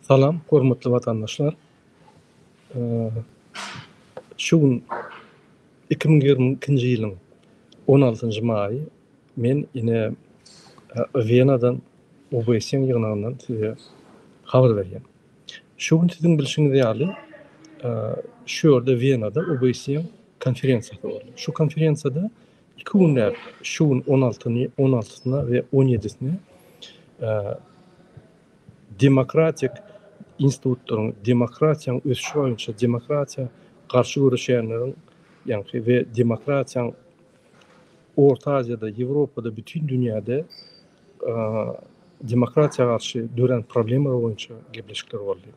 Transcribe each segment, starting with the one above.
Salam, hormatly vatandaşlar. Şu gün 2022 ýylyň 16-njy maýy men ine Viena'dan OBS ýygnagyndan size habar berýän. Şu gün sizin bilişiňiz ýaly şu ýerde Viena'da OBS konferensiýasy boldy. Şu konferensiýada 2 günler şu gün 16-syna we 17-sine demokratik institutlaryň, demokratiýaň ösüşi boýunça demokratiýa garşy görüşýänleriň ýa-ni we demokratiýaň Orta Aziýada, Ýewropada, bütün dünýäde demokratiýa garşy dören problemler boýunça gepleşikler boldy.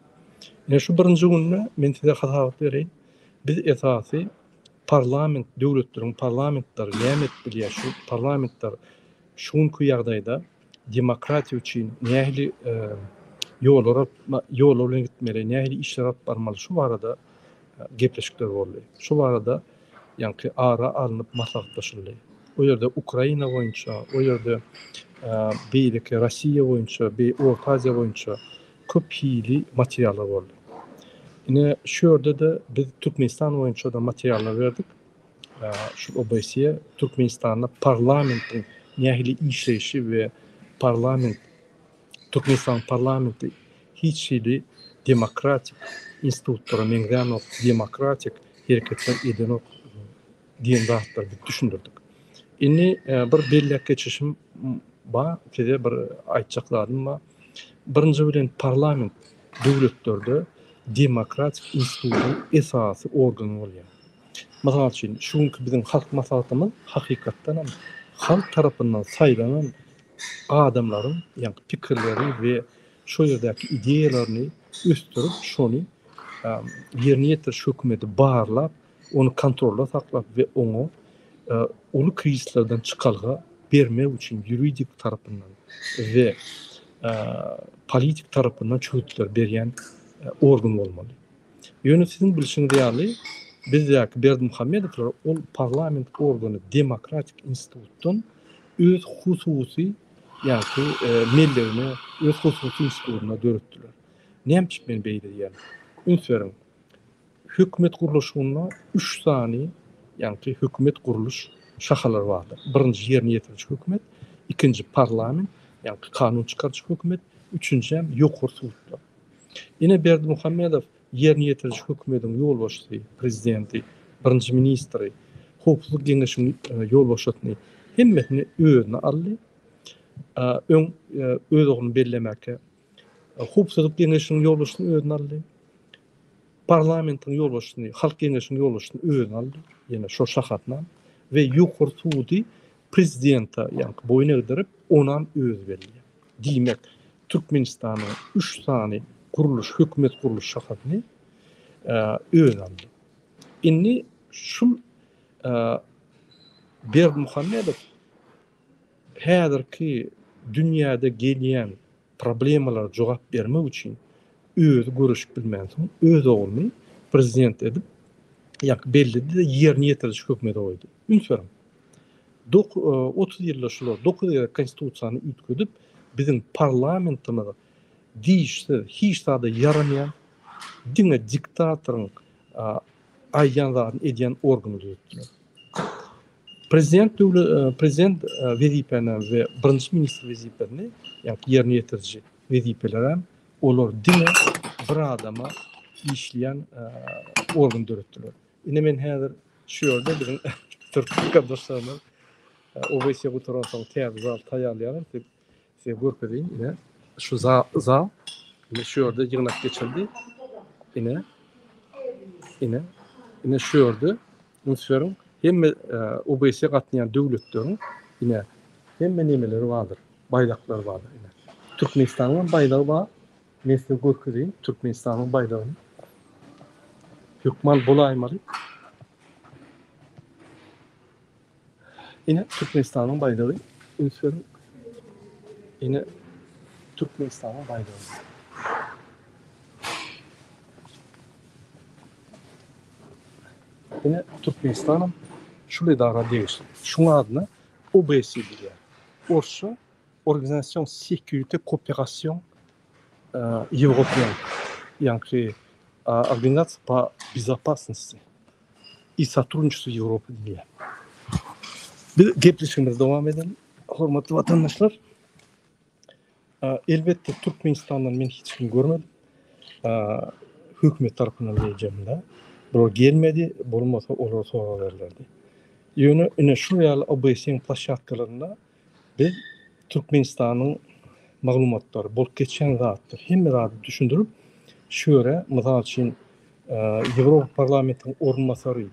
Ýa şu birinji günde men size hasabat bereyim. Biz esasy parlament döwletleriň parlamentlary näme etdiler, şu parlamentler şuňky ýagdaýda demokratiýa üçin nähili ýol bilen gitmeli, nähili işler alyp barmaly, şu barada gepleşikler boldy. Şu barada ýa-ni ara alınıp maslahatlaşyldy. O ýerde Ukraina boýunça, o ýerde beýleki Rossiýa boýunça, Orta Aziýa boýunça köp hili materiallar boldy. Ine şu ýerde de biz Türkmenistan boýunça da materiallar berdik. Şu OBS-ýe Türkmenistanda parlamentiň nähili işleýişi we Türkmenistan parlamenti hiç hili demokratik institutlara meňden demokratik hereketler eden diýen zatlar biz düşündirdik. Inni bir belli geçişim ba, size bir aýtjaklarym ba. Birinji bilen parlament döwletlerde demokratik institutyň esasy organy bolýar. Masalan üçin şuňky biziň halk maslahatymyz hakykatdan halk tarapyndan saýlanan adamlaryň ýa-ni pikirleri we şu ýerdäki ideýalaryny üstürüp şonu ýerine ýetiriş hökümeti barlap, onu kontrolda saklap we onu uly krizislerden çykalga bermek üçin ýuridik tarapyndan we politik tarapyndan çöýütler berýän organ bolmaly. Ýöne sizin bilişiňiz ýaly biz ýa-ki Berdimuhammedow ol parlament organy demokratik institutdan öz hususy ýa-ki mellerini öz hususy institutuna döretdiler. Näme men beýle ýaly? Ünsveriň hökümet guruluşyna 3 sany ýa-ni hökümet guruluş şahalary bardy. Birinji ýerine ýetirýän hökümet, ikinji parlament, ýa-ni kanun çykarjy hökümet, üçünji hem ýokary sudlar. Ine Berdimuhammedow ýerine ýetirýän hökümetiň ýolbaşçysy, prezidenti, birinji ministri, howpsuzlyk geňeşiniň ýolbaşçysyny hemmetini özüne aldy. Öz ogluny bellemekde howpsuzlyk geňeşiniň ýolbaşçysyny özüne aldy. Parlamentiň ýolbaşçysyny, halk geňeşiniň ýolbaşçysyny özüne aldy. Ýene şo şahatdan we ýokary sudy prezidenta ýa-ni boýuna gidip onam öz berdi. Diýmek Türkmenistanyň 3 sany guruluş, hökümet guruluş şahatyny özüne aldy. Inni şu Berdimuhammedow häzirki dünýäde gelýän problemalara jogap bermek üçin öz görüşüp bilmänsiň, öz ogluny prezident edip ýa-ki bellidi de ýerine ýetirýän hökümete goýdy. Ünsverim 30 ýyllar şular 9 ýyl konstitusiýany ütgedip biziň parlamentimiz diýişde hiç sada yaramayan diňe diktatoryň aýýanlaryny edýän organy döretdiler. Prezident wezipeni we birinji ministr wezipeni ýa-ni ýerine ýetirýän wezipeler hem olar diňe bir adama işleyen organ döretdiler. Ine men häzir şu ýerde biziň Türk kardeşlerimiz OBS oturan soň zal taýýarlaýar. Size görkezýän ine şu zal ine şu ýerde ýygnap geçildi. Ine şu ýerde ünsveriň hemme OBS gatnaşan döwletleriň ine hemme nemeleri bardyr, baýlaklar bardyr ine. Türkmenistanyň baýlagy bar. Men size görkezýän Türkmenistanyň baýlagyny. Hükmal bolaýmaly. Ine Türkmenistanyň baýlagy, ünsveriň ine Türkmenistanyň baýlagy. Ine Türkmenistanyň şuly dara diýişdi. Şuňa adyna OBS diýilýär. Orşa Organisation Sécurité Coopération Европа, yani Организация по безопасности и сотрудничеству Европы diye. Bir gepleşimiz devam edelim. Hormatly vatandaşlar, elbette Türkmenistan'dan men hiç kim görmedim. Hükümet tarafından diyeceğimde. Bu gelmedi, bulmasa olur sonra verirlerdi. Yine şuraya OBS'nin plaşatkalarında biz Türkmenistan'ın maglumatları, bol geçen rahattır. Hem rahat düşündürüp, şöyle, misal için Avrupa Parlamenti'nin orunmasarı,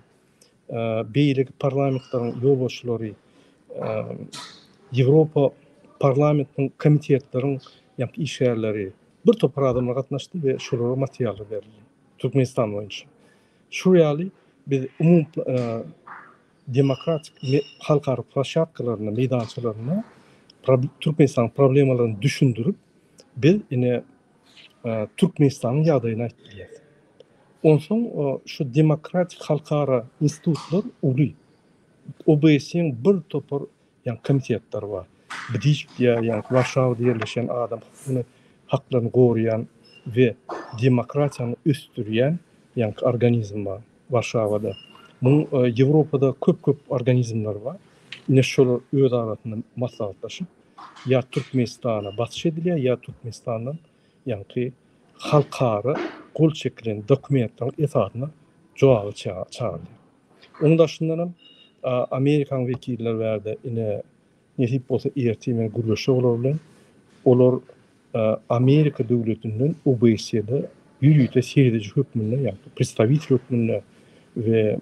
beylik parlamentlerin yolbaşçıları, Avrupa Parlamenti'nin komitetlerin iş yerleri bir topar adamla katnaştı ve şuraya materyalı verildi. Türkmenistan boyunca. Şuraya biz umum demokratik halkara plaşatkalarına, meydançalarına Türkmenistan problemalarını düşündürüp biz yine Türkmenistan'ın yadayına ettiler. Ondan sonra şu demokratik halkara institutlar oluyor. OBS'nin bir topar komitetler var. Bidişik diye Varşava'da yerleşen adam haklarını koruyan ve demokratiyanı üstüreyen organizm var Varşava'da. Bunun Avrupa'da köp organizmler var. Yine şöyle öz arasında maslahatlaşıp ya Türkmenistan'a batış ediliyor ya Türkmenistan'dan halkara kol çekilen dokumentlerin esasına cevabı çağırıyor. Onun dışında Amerikan vekiller verdi yine nesip olsa ertimen guruşu olurlar. Olur Amerika devletinin OBS'de yürüyüşte seyredici hükmünde представитель hükmünde ve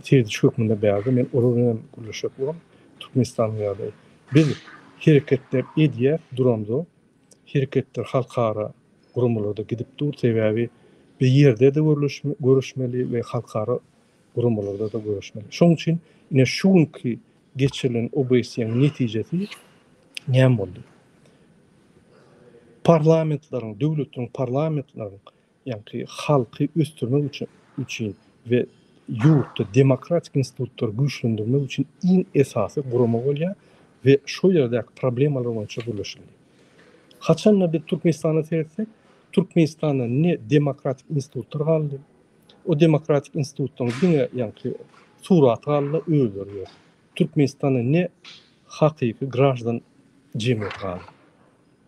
seyredici hükmünde verdi. Men olurlar guruşu olan Türkmenistan verdi. Biz hareketler ediyor duramda. Hareketler halkara kurumlarda gidip dur sebebi bir yerde de görüşmeli ve halkara kurumlarda da görüşmeli. Şunun için yine şunki geçirilen OBS'nin neticesi ne oldu? Parlamentlerin, devletlerin parlamentlerin halkı üstürmek için ve yurtta demokratik institutları güçlendirmek için en esası kurulmak oluyor ve şu yerdeki problemler olunca buluşuluyor. Haçanla bir Türkmenistan'a seyrettik. Türkmenistan'da ne demokratik institutlar kaldı. O demokratik institutların yine surat kaldı, öldürüyor. Türkmenistan'da ne hakiki gраждан cemiyet kaldı.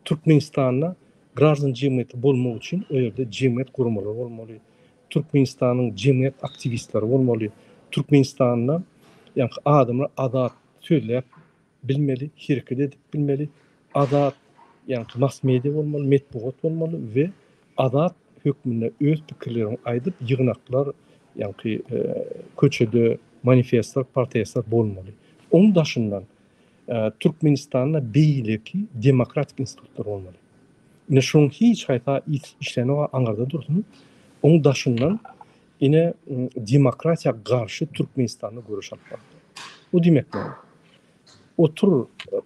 Türkmenistan'da gраждан cemiyeti bulmak için o yerde cemiyet kurmaları olmalı. Türkmenistan'ın cemiyet aktivistleri olmalı. Türkmenistan'da adamlar adat söyleyip bilmeli, hareket edip bilmeli. Adat mass medya olmalı, metbuat olmalı ve adat hükmünde öz fikirlerini aydıp yığınaklar köçede manifestler, partiyaslar olmalı. Onun dışından Türkmenistan'da beyleki demokratik institutlar olmalı. Yine şunun hiç hayta işlerini angarda dursun. Onun dışından yine demokratiya karşı Türkmenistan'da görüş atmak. O demek mi? Otur,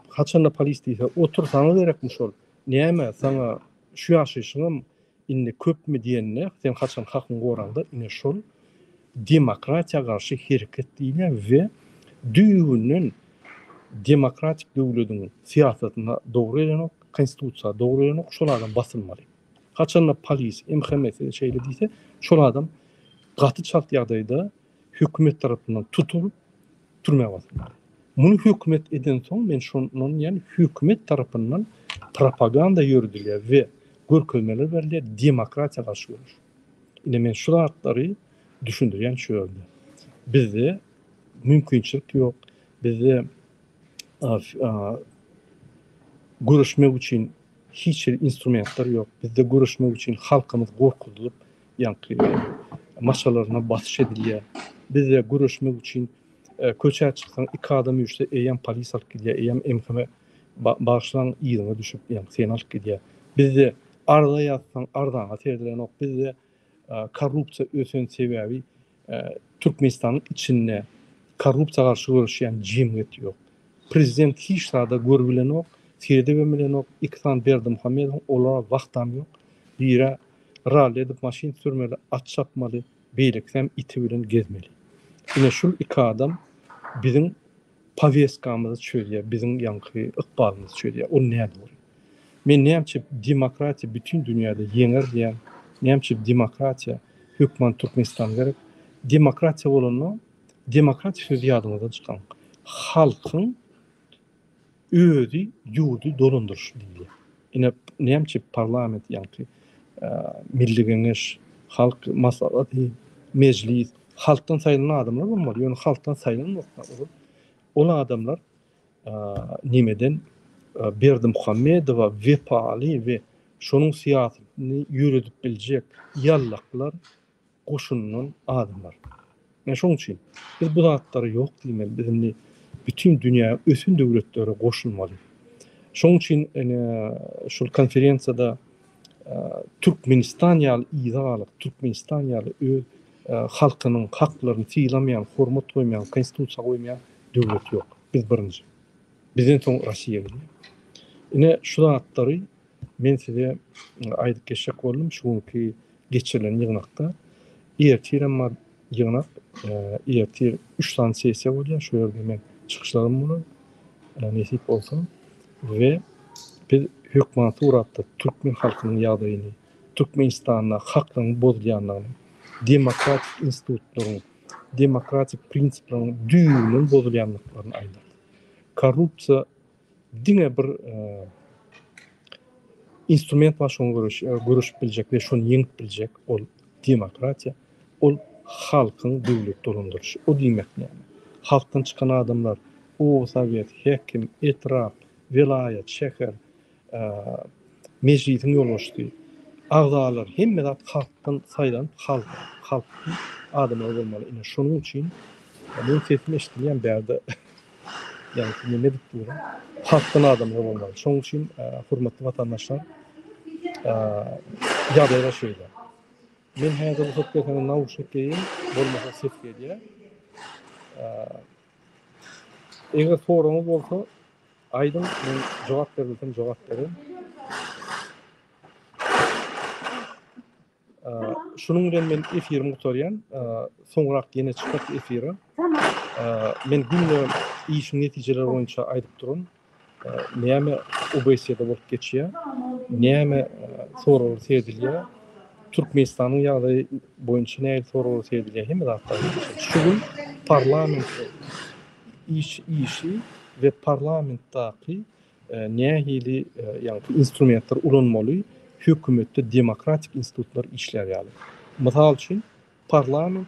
haçanla palistiyse otur sana verekmiş ol. Neyme sana şu yaşayışınım inni köp mü diyenine sen haçan hakkın koranda yine şol demokratiya karşı hareketliğine ve düğünün demokratik devletinin siyasetine doğru eden konstitusiya doğru eden şolardan basılmalı. Haçanla polis, MHMS şeyle deyse şol adam katı şart yağdayda hükümet tarafından tutulup türmeye basılmalı. Bunu hükümet eden son men şunun hükümet tarafından propaganda yürüdülüyor ve görkezmeler veriliyor demokratiya karşı olur. Yine men şu şartları düşündüren şu oldu. Bizde mümkünçilik yok. Bizde görüşmek için hiç instrumentler yok. Bizde görüşmek için halkımız korkulup masalarına batış ediliyor. Bizde görüşmek için köçe çıkan iki adamı işte eyyem polis alıp gidiyor, eyyem emkime bağışlan iyiliğine düşüp sen alıp gidiyor. Bizde arada yatsan ardana terdilen ok. Bizde korrupsiya ösen sebebi Türkmenistan'ın içinde korrupsiya karşı görüşen cemiyet yok. Prezident hiç sırada görülen ok, terdi vermelen ok, İksan Berdimuhamedov olara vaktam yok. Bira rally edip maşin sürmeli, at çapmalı, beyliksem iti bilen gezmeli. Yine şu iki adam bizim paveskamızı çözüyor, bizim ıkbalımızı çözüyor. O ne doğru? Men näçe demokratiya bütün dünyada yeňer diýen, näçe demokratiya hökman Türkmenistan gerek. Demokratiya bolanma, demokratiya sözi ýadymyzdan çykan. Halkyň özü ýurdy dolandyrýar diýdi. Ine näçe parlament ýa-ni milli geňeş, halk maslahaty, meclis, halktan saýlanan adamlar bolmaly. Ýöne halktan saýlanmaýar. Ol adamlar nimeden Berdimuhammedowa wepaly we şonuň siýasatyny ýürüdip biljek ýallaklar goşunyň adamlar. Men şoň üçin biz bu zatlary ýok diýmeli. Bizimni bütün dünýä ösün döwletleri goşulmaly. Şoň üçin şol konferensiýada Türkmenistan ýaly ýygalyk, Türkmenistan ýaly öz halkynyň haklaryny tiýlamaýan, hormat goýmaýan, konstitusiýa goýmaýan döwlet ýok. Biz birinji. Bizden soň Russiýa geldi. Ine şu zatlary men size aýdyp geçek boldum şuňky geçirilen ýygnakda. Ertirem ýygnak, ertir 3 san sessiýa bolýar. Şu ýerde men çykyşlarym bolar. Nesip bolsa we biz hökümaty uratda Türkmen halkynyň ýagdaýyny, Türkmenistanda haklaryň bozulýanlygyny, demokratik institutlaryň, demokratik prinsiplaryň düýünün bozulýanlyklaryny aýdady. Korrupsiýa diňe bir instrument var şoň görüşüp biljek we şonu ýeňip biljek ol demokratiýa, ol halkyň döwlet dolandyrýaşy. O diýmek näme? Halktan çykan adamlar, o sowet, hekim, etrap, vilayet, şäher, meclisiň ýolbaşçy, agdalar hemme zat halktan saýlan halkyň adamlar bolmaly. Ine şonuň üçin men sesimi eşitmeýän bärde ýani nime diýip duran halktan adamlar bolmaly. Şoň üçin hormatly watandaşlar ýagdaýlar şeýle. Men häzir bu sokakda nawşyk geýin, bolmasa ses gelýär. Eger soraňyz bolsa, aýdym men jogap berdim, jogap berin. Şunun bilen men efirimi gutarýan, soňrak ýene çykyp efire. Men günle iş netijeleri boýunça aýdyp durun. Näme OBS-de bolup geçýär, näme soralar sedilýär, Türkmenistanyň ýagdaýy boýunça näme soralar sedilýär, hemme zatlar. Şugun parlament işi ve parlamentdaky nähili ýa-ni instrumentler ulanmaly. Hökümetde demokratik institutlar işler ýaly. Mysal üçin parlament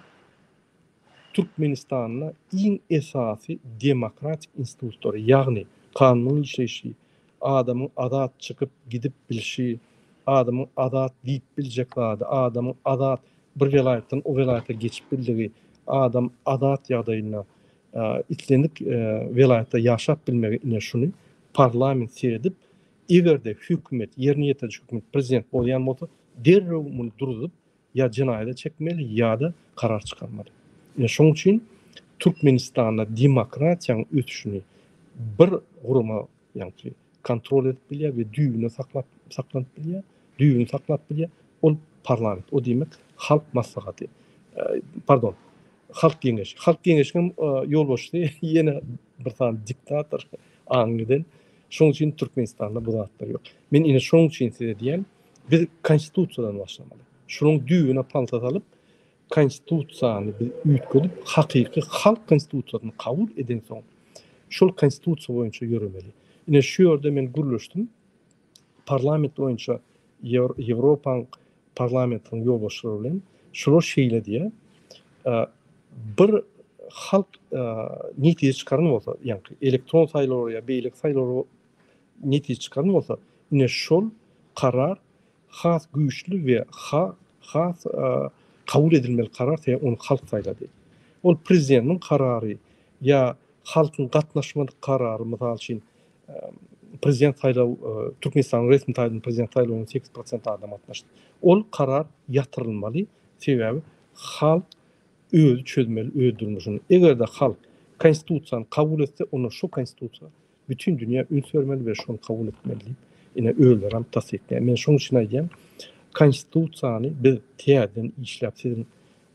Türkmenistanyň iň esasy demokratik institutlar, ýagny kanuny işleşi, adamyň adat çykyp gidip bilşi, adamyň adat diýip biljek zady, adamyň adat bir welaýatdan o welaýata geçip bildigi, adam adat ýagdaýyna itlenip welaýatda ýaşap bilmegi ine şuny parlament seredip egerde hökümet ýerine ýetirýän hökümet prezident bolýan bolsa derrew muny durup ýa jinaýata çekmeli ýa-da karar çykarmaly. Şoň üçin Türkmenistanda demokratiýaň ötüşini bir guruma ýa-ni kontrol edip bilýär we düýüni saklap bilýär. Ol parlament. O diýmek halk maslahaty. Pardon. Halk geňeşi. Halk geňeşiň ýolbaşçy ýene bir tan diktator aňydan. Şoň üçin Türkmenistanda bu zatlar ýok. Men ine şoň üçin size diýen, biz konstitusiýadan başlamaly. Şonuň düýüne paltasalyp, konstitusiýany biz üýtgedip, hakyky halk konstitusiýasyny kabul eden soň şol konstitusiýa boýunça ýürümeli. Ine şu ýerde men gürleşdim. Parlament boýunça Ýewropaň parlamentynyň ýolbaşçylary bilen şol şeýle diýär. Bir halk netije çykarmy bolsa, ýani elektron saýlaw ýa beýlik saýlaw netije çykarmy bolsa, ine şol karar has güýçli we has kabul edilmeli karar diýip onu halk saýlady. Ol prezidentiň karary ýa halkyň gatnaşmadyk karary, mysal üçin prezident saýlaw Türkmenistan resmi taýdan prezident saýlawyna 8% adam gatnaşdy. Ol karar ýatyrylmaly, sebäbi halk öz çözmeli, öz durmuşyny. Egerde halk konstitusiýany kabul etse, onu şu konstitusiýa bütün dünýä ün sörmeli we şonu kabul etmeli. Ine öýlerim tasdikler. Men şoň üçin aýdym, konstitusiýany biz täzeden işläp sizin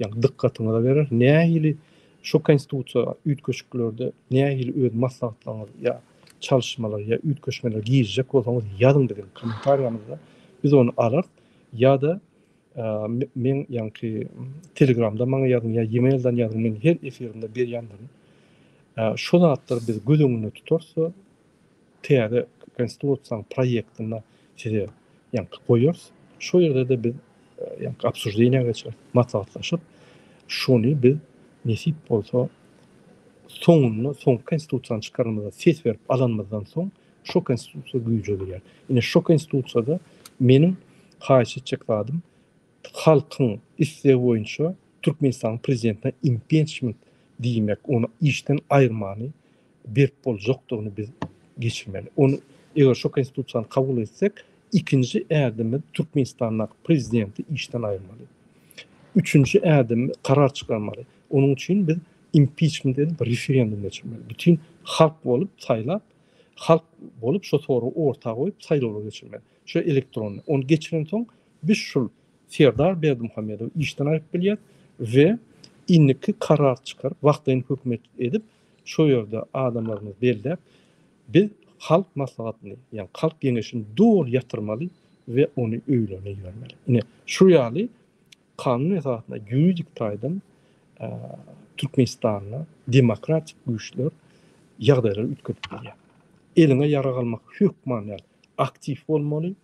ýa-ni dikkatyňyza berer. Nähili şu konstitusiýa üýtgeçiklerde nähili öz maslahatlaryňyz ýa çalışmalar ya ütköşmeler giyirecek olsanız yazın dedim komentaryanızda. Biz onu alar ya da men ýa-ni Telegramda maňa ýazın ya e-mailden ýazın, men her efirimde berýändirin. Şol zatlar biz göz öňünde tutarsa täze konstitusiýaň proýektine size ýa-ni goýýars. Şo ýerde de biz ýa-ni obsуждениýa geçer, maslahatlaşyp şonu biz nesip bolsa soň konstitusiýany çykarmada ses berip alanmazdan soň şo konstitusiýa güýje berýär. Ine şo konstitusiýada meniň haýyş etjek zadym halkyň isleýi boýunça Türkmenistan prezidentine impeachment diýmek, onu işten aýyrmany berip boljokdugyny biz geçirmeli. Onu eger şo konstitusiýany kabul etsek, ikinji ädimi Türkmenistanyň prezidenti işten aýyrmaly. Üçüncü ädimi karar çykarmaly. Onun üçin biz impeachment edip referendum geçirmeli. Bütün halk bolup saýlap, halk bolup şo soru ortaga goýup saýlawlar geçirmeli. Şo elektron. Onu geçiren soň biz şol Serdar Berdimuhammedow işten aýryp bilýär we inniki karar çykaryp wagtyn hökümet edip şo ýerde adamlarymyz belläp biz halk maslahatyny, ýani halk geňeşini dol ýatyrmaly we onu öýlene ýermeli. Ine şu ýaly kanun esasında juridik taýdan Türkmenistanyň demokratik güýçler ýagdaýlary ütküp bilýär. Eline ýara galmak hökman aktiv bolmaly,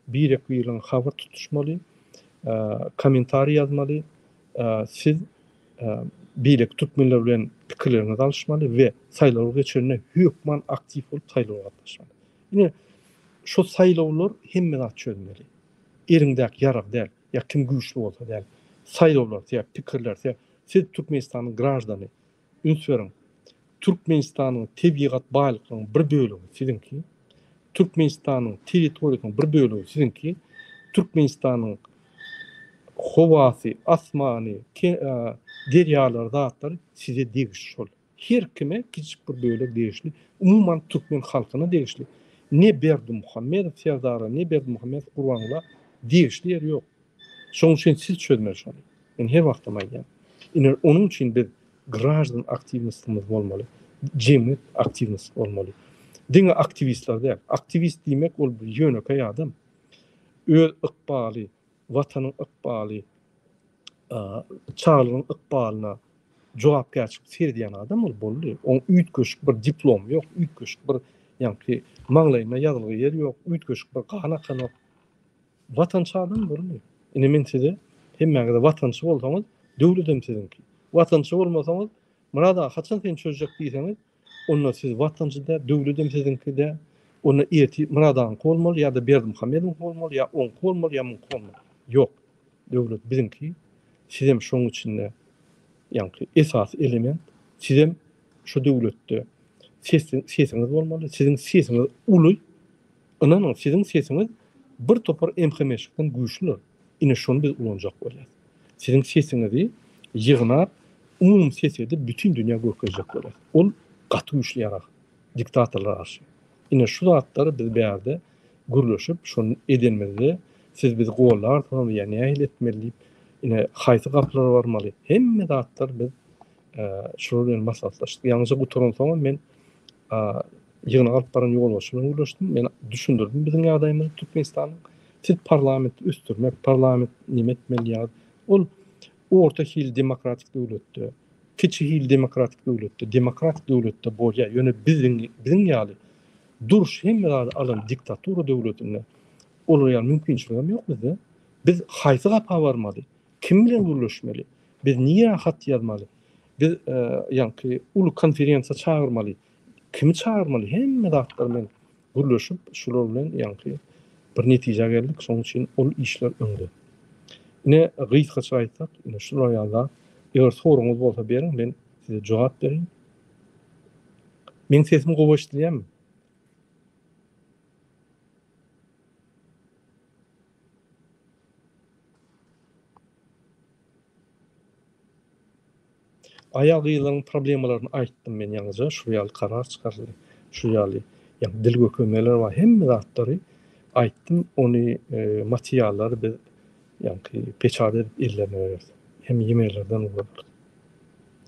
bir-iki habar tutuşmaly, komentar ýazmaly, siz birlik türkmenler bilen pikirlerinizi alışmaly we saýlawlar geçirine hökman aktiv bolup saýlawga gatnaşmaly. Ine şo saýlawlar hemme zat çözmeli. Eriňdäki ýarag däl, ýa kim güýçli bolsa däl. Saýlawlar, ýa pikirler, siz Türkmenistanyň grajdany, ünsweriň Türkmenistanyň tebigat baýlygynyň bir bölegi sizinki, Türkmenistanyň territoriýasynyň bir bölegi sizinki, Türkmenistanyň howasy, asmany, derýalar, zatlary size degişli şol. Her kime kiçik bir bölek degişli, umumyň türkmen halkyna degişli. Ne Berdimuhammedow Serdara, ne Berdimuhammedow Gurbanula degişli ýer ýok. Şoň üçin siz çözmeli şonu. Men her wagt aýdýan. Ine onun üçin biz grajdan aktivistimiz bolmaly. Jemgyýet aktivist bolmaly. Diňe aktivistler däl. Aktivist diýmek ol bir ýönekay adam. Öz ykbaly, watanyň ykbaly, çağrılyň ykbalyna jogapkärçilik serdiýän adam ol boldy. Oň üýtgeşik bir diplom ýok, üýtgeşik bir ýa-ni maňlaýyna ýazylgy ýer ýok, üýtgeşik bir gana watançy adam boldy. Ine men size hemmäge watançy bolsaňyz döwletem sizinki. Watançy bolmasaňyz, murada haçan sen çözjek diýseňiz, onda siz watançy da, döwletem sizinki de, ona ýeti muradan bolmaly ýa-da Berdimuhammedow bolmaly, ýa on bolmaly, ýa mun bolmaly. Ýok. Döwlet bizinki. Sizem şoň içinde ýa-ni esas element sizem şu döwletde sesiňiz bolmaly, siziň sesiňiz uly. Anaň siziň sesiňiz bir topar emhemeşikden güýçli. Ine şonu biz ulanjak bolýar. Siziň sesiňizi ýygnap, umum ses edip bütün dünýä görkezjek bolýar. Ol gaty güýçli ýarak diktatorlar arşy. Ine şu zatlary biz bäde gürleşip şonu edenmeli. Siz biz gollar tamam ýani ähli etmeli. Ine haýsy gaplar barmaly. Hemme zatlar biz şol bilen maslahatlaşdyk. Ýalnys bu turan soň men ýygyna alyp baran ýol başyna ulaşdym. Men düşündirdim biziň ýagdaýymyzy Türkmenistanyň. Siz parlament üstürmek, parlament nimet etmeli. Ol orta hil demokratik döwletde, kiçi hil demokratik döwletde, demokratik döwletde bolýar. Ýöne biziň ýaly duruş hemme alan diktatura döwletinde olaýan mümkinçiligim ýok bizde. Biz haýsy gapa barmaly? Kim bilen gürleşmeli? Biz niýe hat ýazmaly? Biz ýa-ni ulu konferensiýa çağırmaly. Kimi çağırmaly? Hemme zatlar men gürleşip şular bilen ýa-ni bir netije geldik. Şoň üçin ol işler öňde. Ne gysgaça aýtsak, ine şular ýaly eger soruňyz bolsa beriň, men size jogap bereyim. Men sesimi gowaşdyrýarmyň? Aýal gyýlaryň problemalaryny aýtdym men ýalňyza, şu ýaly karar çykardy. Şu ýaly ýa dil gökmeler we hemme zatlary aýtdym. Ony materiallar biz ýa-ni peçat edip ellerine berdim. Hem ýemelerden uzadyk.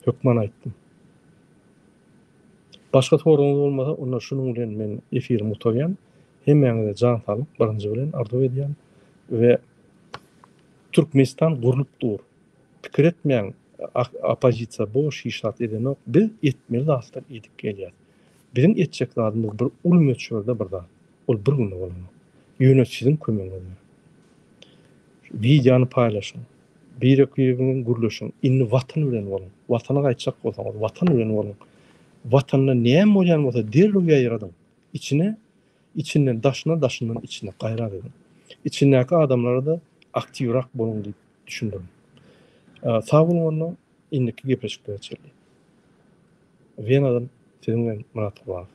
Hökman aýtdym. Başga soruňyz bolmasa, onda şunuň bilen men efirimi utarýan. Hemmeňize jan salyp, birinji bilen arzu edýän we Türkmenistan gurulyp dur. Pikir etmeýän opozisiýa boş işat edenok biz etmeli zatlar edip gelýär. Bizim etjek zadymyz bir ul möçberde bir zat. Ol bir gün bolanok. Ýöneticiniň kömeginde. Videony paýlaşyň. Bir ekibiniň guruluşyň inni watan bilen bolun. Watana gaýtjak bolsaňyz, watan bilen bolun. Watanda näme bolýan bolsa derli ýaýradyň. İçinden daşından içine gaýrat edin. İçindäki adamlara da aktiwrak bolun diýip düşündüm. Sağ bolun, indiki gepeşikler çekdi. Vena'dan seninle Murat var.